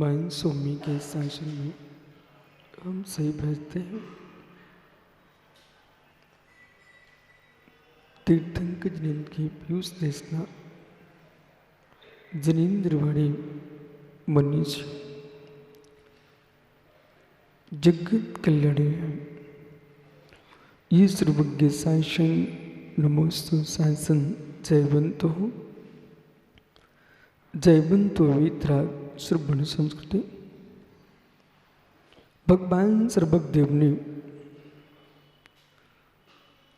भगवान स्वामी के शासन में हम सही बैठते हैं। तीर्थंकर जनिंद्र की पीयूष देशना जनिंद्रवाणी मनीष जगत कल्याणी है। ये सर्वज्ञ शासन नमोस्तु शासन जयवंतो जयवंतो वितरा श्रवण संस्कृति। भगवान सर्वज्ञदेव ने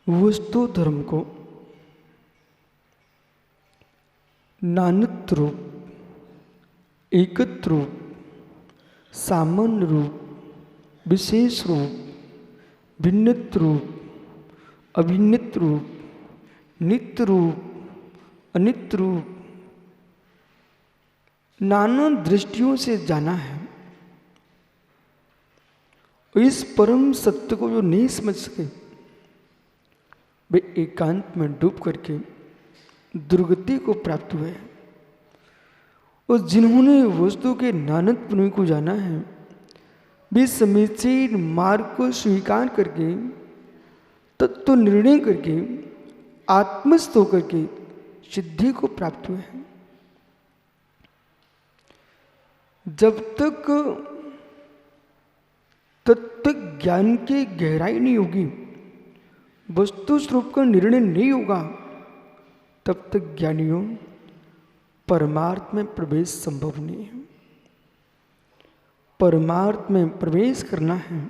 वस्तु धर्म को नानत्व रूप, एकत्र रूप, सामान्य रूप, विशेष रूप, भिन्नत्व रूप, अभिन्नत्व रूप, नित्य रूप, अनित्य रूप, नाना दृष्टियों से जाना है। इस परम सत्य को जो नहीं समझ सके वे एकांत में डूब करके दुर्गति को प्राप्त हुए। और जिन्होंने वस्तु के नानत्व को जाना है वे समीचीन मार्ग को स्वीकार करके तत्व निर्णय करके आत्मस्थ होकर के सिद्धि को प्राप्त हुए हैं। जब तक तत्व ज्ञान की गहराई नहीं होगी, वस्तु स्वरूप का निर्णय नहीं होगा, तब तक ज्ञानियों परमार्थ में प्रवेश संभव नहीं है। परमार्थ में प्रवेश करना है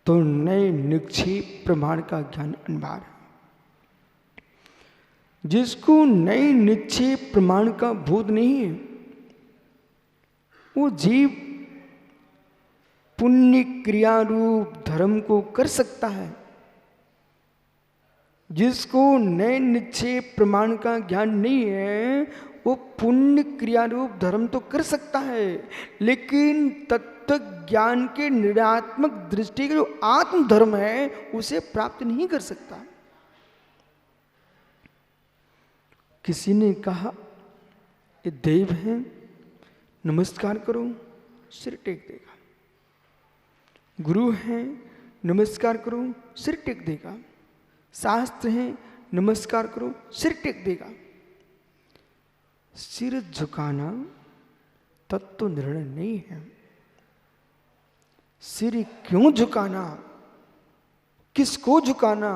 तो नए निक्षेप प्रमाण का ज्ञान अनिवार्य है। जिसको नए निक्षेप प्रमाण का बोध नहीं है वो जीव पुण्य क्रिया रूप धर्म को कर सकता है। जिसको नए निक्षेप प्रमाण का ज्ञान नहीं है वो पुण्य क्रिया रूप धर्म तो कर सकता है, लेकिन तत्व ज्ञान के निर्णयात्मक दृष्टि का जो आत्म धर्म है उसे प्राप्त नहीं कर सकता। किसी ने कहा ये देव है, नमस्कार करो, सिर टेक देगा। गुरु है, नमस्कार करो, सिर टेक देगा। शास्त्र है, नमस्कार करो, सिर टेक देगा। सिर झुकाना तत्व निर्णय नहीं है। सिर क्यों झुकाना, किसको झुकाना,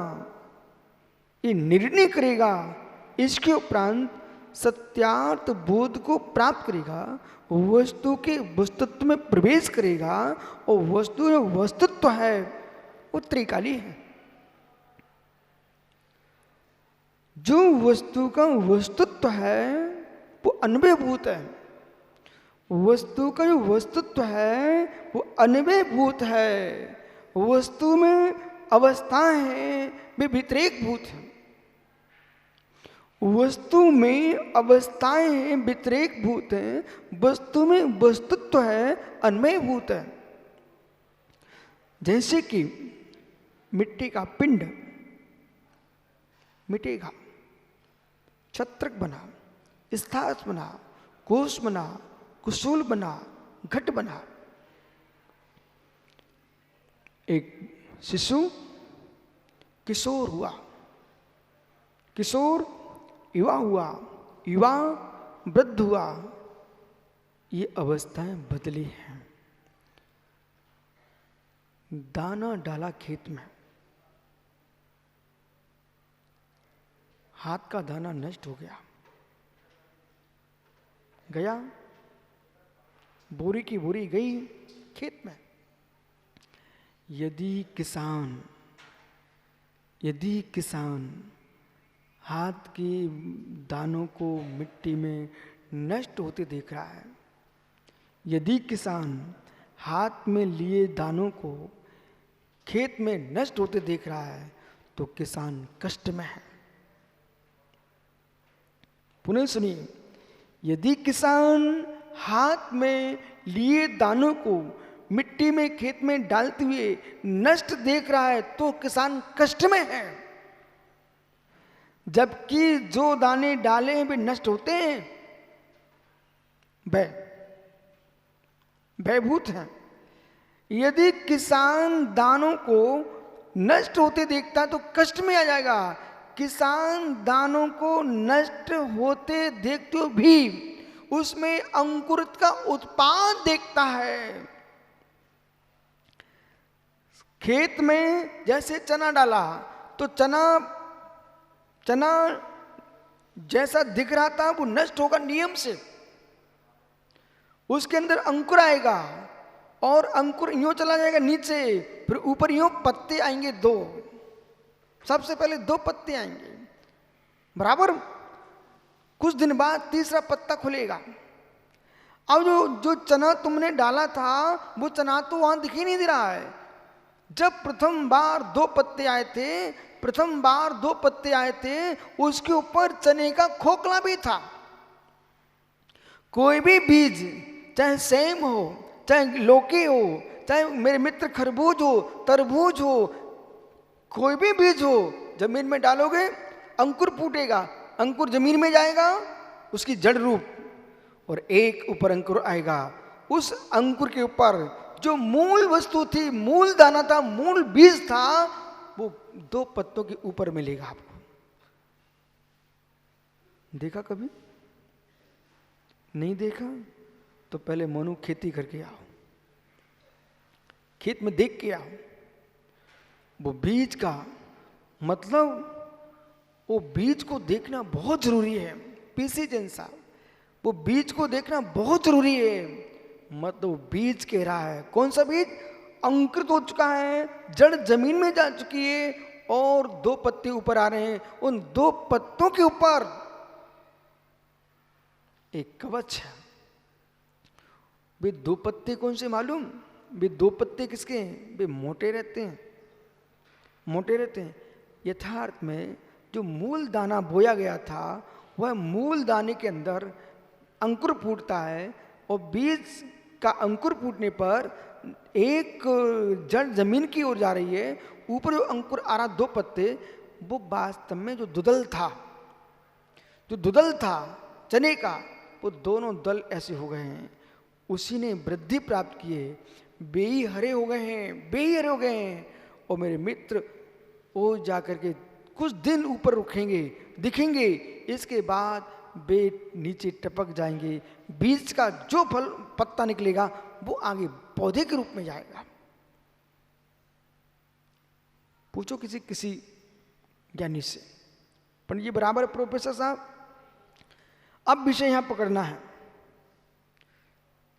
ये निर्णय करेगा। इसके उपरांत सत्यार्थ बोध को प्राप्त करेगा, वस्तु के वस्तुत्व में प्रवेश करेगा और वस्तु जो वस्तुत्व है वो त्रिकाली है। जो वस्तु का वस्तुत्व है वो अन्वयभूत है। वस्तु का जो वस्तुत्व है वो अन्वयभूत है। वस्तु में अवस्थाएं हैं वे व्यतिरेकभूत हैं। वस्तु में अवस्थाएं हैं व्यतिरेकभूत हैं, वस्तु में वस्तुत्व है अन्वयभूत है। जैसे कि मिट्टी का पिंड मिटेगा, छत्रक बना, स्थास बना, कोश बना, कुसूल बना, घट बना। एक शिशु किशोर हुआ, किशोर युवा हुआ, युवा वृद्ध हुआ। ये अवस्थाएं बदली हैं। दाना डाला खेत में, हाथ का दाना नष्ट हो गया, गया बोरी की बोरी गई खेत में। यदि किसान हाथ के दानों को मिट्टी में नष्ट होते देख रहा है, यदि किसान हाथ में लिए दानों को खेत में नष्ट होते देख रहा है तो किसान कष्ट में है। पुनः सुनिए, यदि किसान हाथ में लिए दानों को मिट्टी में खेत में डालते हुए नष्ट देख रहा है तो किसान कष्ट में है। जबकि जो दाने डाले हैं वे नष्ट होते हैं। वह भयभूत हैं। यदि किसान दानों को नष्ट होते देखता तो कष्ट में आ जाएगा। किसान दानों को नष्ट होते देखते भी उसमें अंकुरित का उत्पाद देखता है। खेत में जैसे चना डाला तो चना जैसा दिख रहा था वो नष्ट होगा नियम से। उसके अंदर अंकुर आएगा और अंकुर यूं चला जाएगा नीचे, फिर ऊपर यूं पत्ते आएंगे 2। सबसे पहले 2 पत्ते आएंगे, बराबर कुछ दिन बाद तीसरा पत्ता खुलेगा। अब जो चना तुमने डाला था वो चना तो वहां दिखाई नहीं दे रहा है। जब प्रथम बार 2 पत्ते आए थे उसके ऊपर चने का खोखला भी था। कोई भी बीज, चाहे सेम हो, चाहे लौकी हो, चाहे मेरे मित्र खरबूज हो, तरबूज हो, कोई भी बीज हो, जमीन में डालोगे अंकुर फूटेगा, अंकुर जमीन में जाएगा, उसकी जड़ रूप, और एक ऊपर अंकुर आएगा। उस अंकुर के ऊपर जो मूल वस्तु थी, मूल दाना था, मूल बीज था, वो 2 पत्तों के ऊपर मिलेगा आपको। देखा कभी? नहीं देखा तो पहले मनु खेती करके आओ, खेत में देख के आओ। वो बीज का मतलब, वो बीज को देखना बहुत जरूरी है। पीसी जैसा वो बीज को देखना बहुत जरूरी है। मतलब बीज कह रहा है, कौन सा बीज? अंकुरित हो चुका है, जड़ जमीन में जा चुकी है और 2 पत्ते ऊपर आ रहे हैं। उन 2 पत्तों के ऊपर एक कवच है। वे 2 पत्ते कौन से मालूम? वे 2 पत्ते किसके हैं? वे मोटे रहते हैं, मोटे रहते हैं। यथार्थ में जो मूल दाना बोया गया था वह मूल दाने के अंदर अंकुर फूटता है, और बीज का अंकुर फूटने पर एक जड़ जमीन की ओर जा रही है। ऊपर जो अंकुर आ रहा 2 पत्ते, वो वास्तव में जो दुदल था चने का, वो दोनों दल ऐसे हो गए हैं। उसी ने वृद्धि प्राप्त की है, बेई हरे हो गए हैं। और मेरे मित्र वो जाकर के कुछ दिन ऊपर रुकेंगे, दिखेंगे, इसके बाद वे नीचे टपक जाएंगे। बीज का जो फल पत्ता निकलेगा वो आगे पौधे के रूप में जाएगा। पूछो किसी ज्ञानी से। पंडित जी बराबर प्रोफेसर साहब, अब विषय यहां पकड़ना है।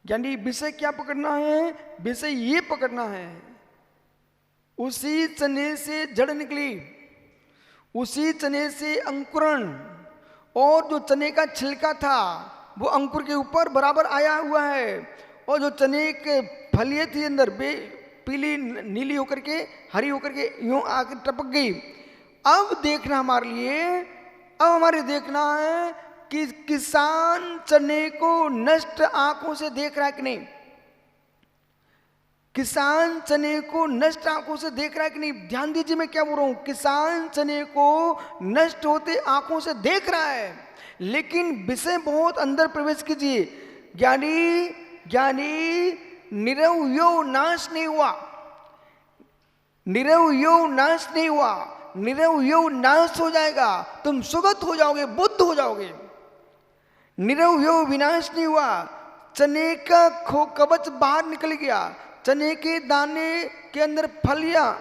यानी विषय क्या पकड़ना है? विषय ये पकड़ना है, उसी चने से जड़ निकली, उसी चने से अंकुरण, और जो चने का छिलका था वो अंकुर के ऊपर बराबर आया हुआ है, और जो चने के फलियां थी अंदर वे पीली नीली होकर के, हरी होकर के यूं आकर टपक गई। अब देखना हमारे देखना है कि किसान चने को नष्ट आंखों से देख रहा है कि नहीं। किसान चने को नष्ट आंखों से देख रहा है कि नहीं। ध्यान दीजिए मैं क्या बोल रहा हूं। किसान चने को नष्ट होते आंखों से देख रहा है, लेकिन विषय बहुत अंदर प्रवेश कीजिए। ज्ञानी निरवयो नाश नहीं हुआ, निरवयो नाश हो जाएगा, तुम सुगत हो जाओगे, बुद्ध हो जाओगे। निरवयो विनाश नहीं हुआ, चने का कवच बाहर निकल गया, चने के दाने के अंदर फलियां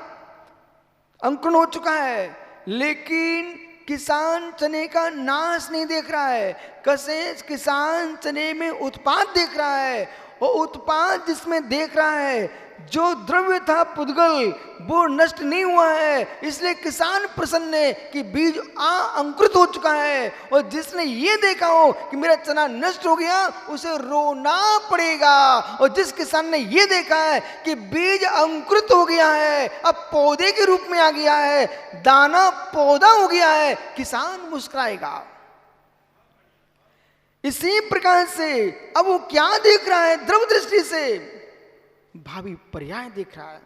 अंकुरण हो चुका है, लेकिन किसान चने का नाश नहीं देख रहा है। किसान चने में उत्पाद देख रहा है, और उत्पाद जिसमें देख रहा है, जो द्रव्य था पुद्गल वो नष्ट नहीं हुआ है। इसलिए किसान प्रसन्न है कि बीज अंकुरित हो चुका है। और जिसने ये देखा हो कि मेरा चना नष्ट हो गया, उसे रोना पड़ेगा। और जिस किसान ने ये देखा है कि बीज अंकुरित हो गया है, अब पौधे के रूप में आ गया है, दाना पौधा हो गया है, किसान मुस्कुराएगा। इसी प्रकार से अब वो क्या देख रहा है? द्रव दृष्टि से भावी पर्याय देख रहा है।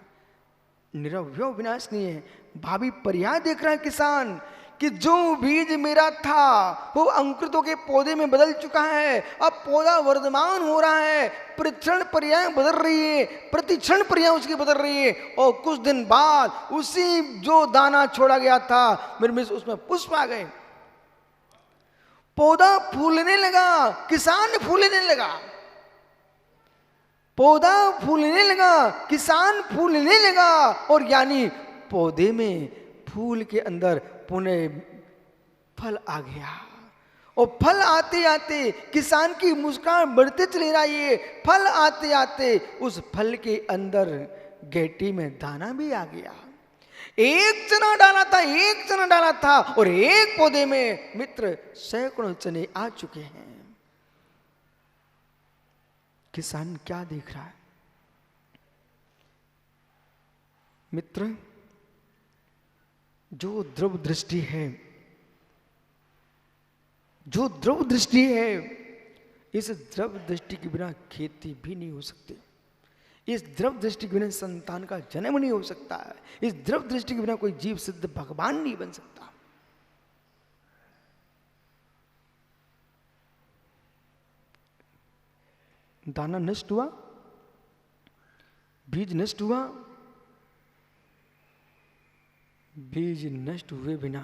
निरवयो विनाश नहीं है, भावी पर्याय देख रहा है किसान कि जो बीज मेरा था वो अंकुरितों के पौधे में बदल चुका है। अब पौधा वर्धमान हो रहा है, प्रतिक्षण पर्याय बदल रही है, प्रतिक्षण पर्याय उसकी बदल रही है। और कुछ दिन बाद उसी जो दाना छोड़ा गया था मेरे में उसमें पुष्प आ गए, पौधा फूलने लगा, किसान फूलने लगा, पौधा फूलने लगा, किसान फूलने लगा। और यानी पौधे में फूल के अंदर पुनः फल आ गया। और फल आते आते किसान की मुस्कान बढ़ते चली रही है। फल आते आते उस फल के अंदर गेटी में दाना भी आ गया। एक चना डाला था, एक चना डाला था, और एक पौधे में मित्र सैकड़ों चने आ चुके हैं। किसान क्या देख रहा है मित्र? जो ध्रुव दृष्टि है, जो ध्रुव दृष्टि है, इस ध्रुव दृष्टि के बिना खेती भी नहीं हो सकती। इस ध्रुव दृष्टि के बिना संतान का जन्म नहीं हो सकता है। इस ध्रुव दृष्टि के बिना कोई जीव सिद्ध भगवान नहीं बन सकता। दाना नष्ट हुआ, बीज नष्ट हुआ, बीज नष्ट हुए बिना,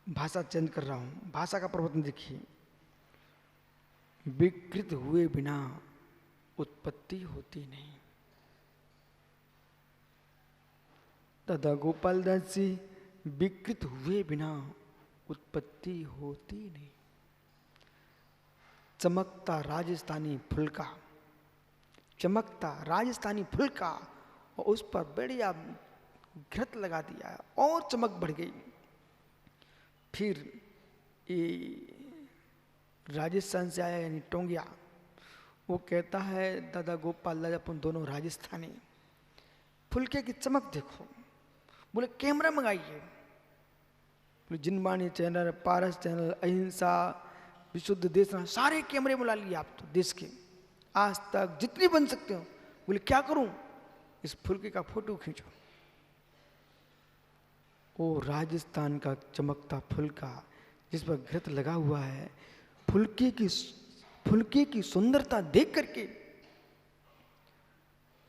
भाषा चेंज कर रहा हूं, भाषा का प्रवर्तन देखिए, विकृत हुए बिना उत्पत्ति होती नहीं। दादा गोपाल दास जी, विकृत हुए बिना उत्पत्ति होती नहीं। चमकता राजस्थानी फुलका, चमकता राजस्थानी फुलका, और उस पर बढ़िया घृत लगा दिया और चमक बढ़ गई। फिर ये राजस्थान से आया यानी टोंगिया, वो कहता है दादा गोपाल दास अपन दोनों राजस्थानी, फुलके की चमक देखो। बोले कैमरा मंगाइए। बोले जिनवाणी चैनल, पारस चैनल, अहिंसा, विशुद्ध देश, सारे कैमरे बुला लिए आप तो देश के, आज तक जितनी बन सकते हो। बोले क्या करूं? इस फुलके का फोटो खींचो। वो राजस्थान का चमकता फुलका जिस पर घृत लगा हुआ है, फुलके की सुंदरता देख करके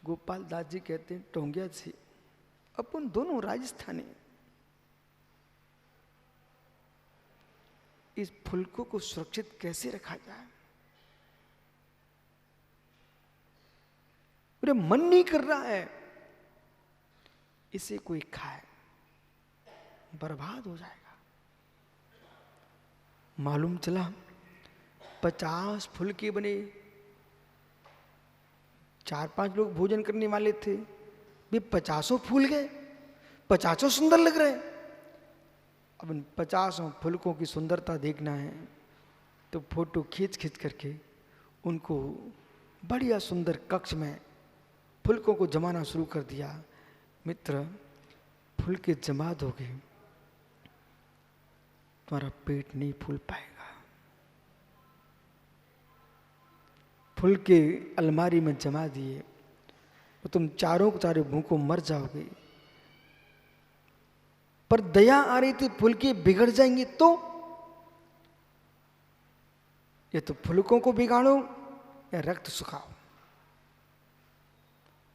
गोपाल दास जी कहते हैं टोंगिया जी, अपन दोनों राजस्थानी, इस फुलकों को सुरक्षित कैसे रखा जाए? मेरा मन नहीं कर रहा है इसे कोई खाए, बर्बाद हो जाएगा। मालूम चला 50 फुलके बने, 4-5 लोग भोजन करने वाले थे, वे 50 फूल गए, 50 सुंदर लग रहे। अब इन 50 फुलकों की सुंदरता देखना है तो फोटो खींच खींच करके उनको बढ़िया सुंदर कक्ष में फुलकों को जमाना शुरू कर दिया। मित्र, फुलके जमा दोगे तुम्हारा पेट नहीं फूल पाएगा। फुलके अलमारी में जमा दिए तो तुम चारों के चारों भूखों मर जाओगे। पर दया आ रही थी फुलके बिगड़ जाएंगे तो या तो फुलकों को बिगाड़ो या रक्त सुखाओ।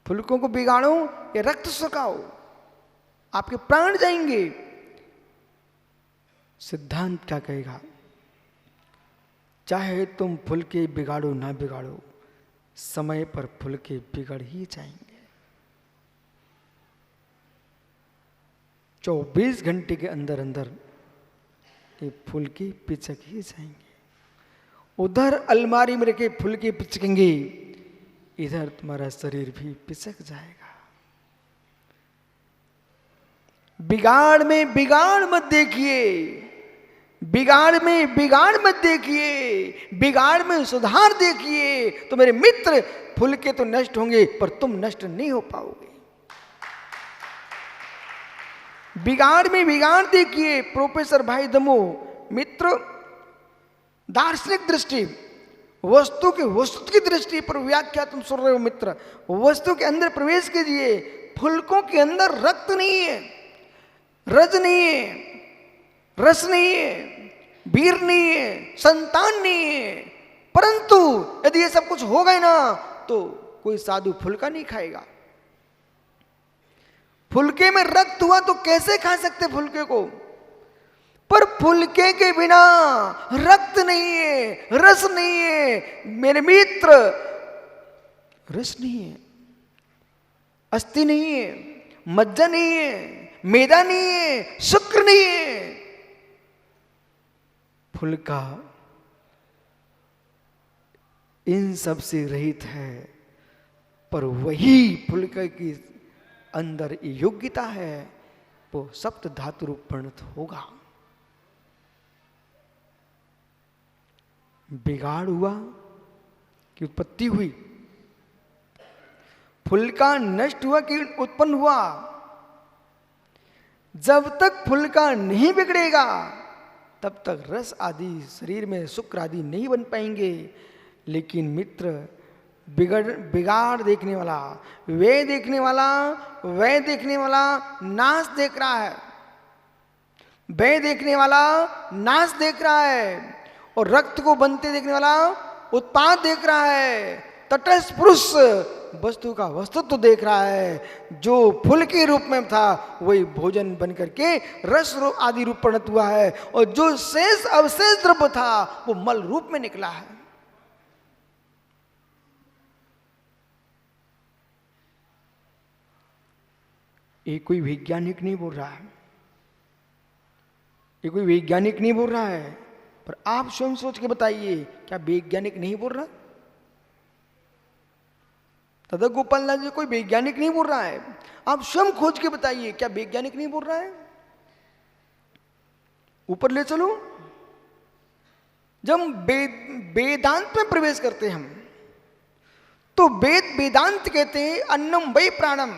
फुलकों को बिगाड़ो या रक्त सुखाओ, आपके प्राण जाएंगे। सिद्धांत क्या कहेगा? चाहे तुम फुलके बिगाड़ो ना बिगाड़ो, समय पर फुलके बिगड़ ही जाएंगे। 24 घंटे के अंदर अंदर ये फुलके पिचक ही जाएंगे। उधर अलमारी में रखे फुलके पिचकेंगे, इधर तुम्हारा शरीर भी पिचक जाएगा। बिगाड़ में बिगाड़ मत देखिए, बिगाड़ में बिगाड़ मत देखिए, बिगाड़ में सुधार देखिए। तो मेरे मित्र, फुलके तो नष्ट होंगे पर तुम नष्ट नहीं हो पाओगे। बिगाड़ में बिगाड़ देखिए। प्रोफेसर भाई दमो, मित्र, दार्शनिक दृष्टि, वस्तु की दृष्टि पर व्याख्या तुम सुन रहे हो मित्र। वस्तु के अंदर प्रवेश कीजिए। फुलकों के अंदर रक्त नहीं है, रज नहीं है, रस नहीं है, वीर नहीं है, संतान नहीं है। परंतु यदि ये सब कुछ हो गए ना तो कोई साधु फुलका नहीं खाएगा। फुलके में रक्त हुआ तो कैसे खा सकते फुलके को? पर फुलके के बिना रक्त नहीं है, रस नहीं है मेरे मित्र, रस नहीं है, अस्थि नहीं है, मज्जा नहीं है, मेदा नहीं है, शुक्र नहीं है। फुलका इन सब से रहित है, पर वही फुलका की अंदर योग्यता है, वो सप्त धातु रूप परिणत होगा। बिगाड़ हुआ कि उत्पत्ति हुई, फुलका नष्ट हुआ कि उत्पन्न हुआ। जब तक फुलका नहीं बिगड़ेगा तब तक रस आदि शरीर में शुक्र आदि नहीं बन पाएंगे। लेकिन मित्र, बिगाड़ देखने वाला, वे देखने वाला, वह देखने वाला नाश देख रहा है, वह देखने वाला नाश देख रहा है, और रक्त को बनते देखने वाला उत्पाद देख रहा है। तटस्थ पुरुष वस्तु का वस्तुत्व देख रहा है। जो फूल के रूप में था वही भोजन बन करके रस रूप आदि रूप परिणत हुआ है, और जो शेष अवशेष द्रव्य था वो मल रूप में निकला है। ये कोई वैज्ञानिक नहीं बोल रहा है, ये कोई वैज्ञानिक नहीं बोल रहा है, पर आप स्वयं सोच के बताइए, क्या वैज्ञानिक नहीं बोल रहा? दादा गोपाल नाथ जी कोई वैज्ञानिक नहीं बोल रहा है, आप स्वयं खोज के बताइए, क्या वैज्ञानिक नहीं बोल रहा है? ऊपर ले चलो, जब वेदांत में प्रवेश करते हैं हम, तो वेदांत कहते हैं अन्नम वै प्राणम,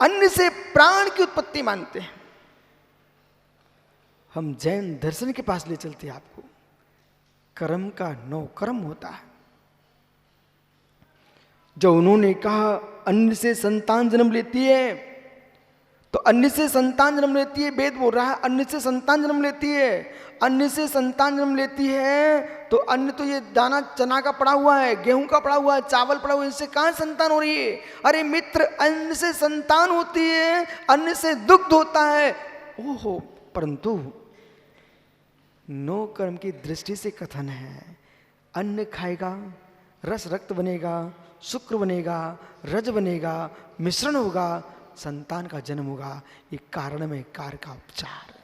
अन्न से प्राण की उत्पत्ति मानते हैं। हम जैन दर्शन के पास ले चलते हैं आपको, कर्म का 9 कर्म होता है। जो उन्होंने कहा अन्न से संतान जन्म लेती है, तो अन्न से संतान जन्म लेती है, वेद बोल रहा है अन्न से संतान जन्म लेती है। अन्न से संतान जन्म लेती है तो अन्न तो ये दाना चना का पड़ा हुआ है, गेहूं का पड़ा हुआ है, चावल पड़ा हुआ है, इससे कहां संतान हो रही है? अरे मित्र, अन्न से संतान होती है, अन्न से दुग्ध होता है। ओहो, परंतु 9 कर्म की दृष्टि से कथन है, अन्न खाएगा, रस रक्त बनेगा, शुक्र बनेगा, रज बनेगा, मिश्रण होगा, संतान का जन्म होगा। ये कारण में कार्य का उपचार।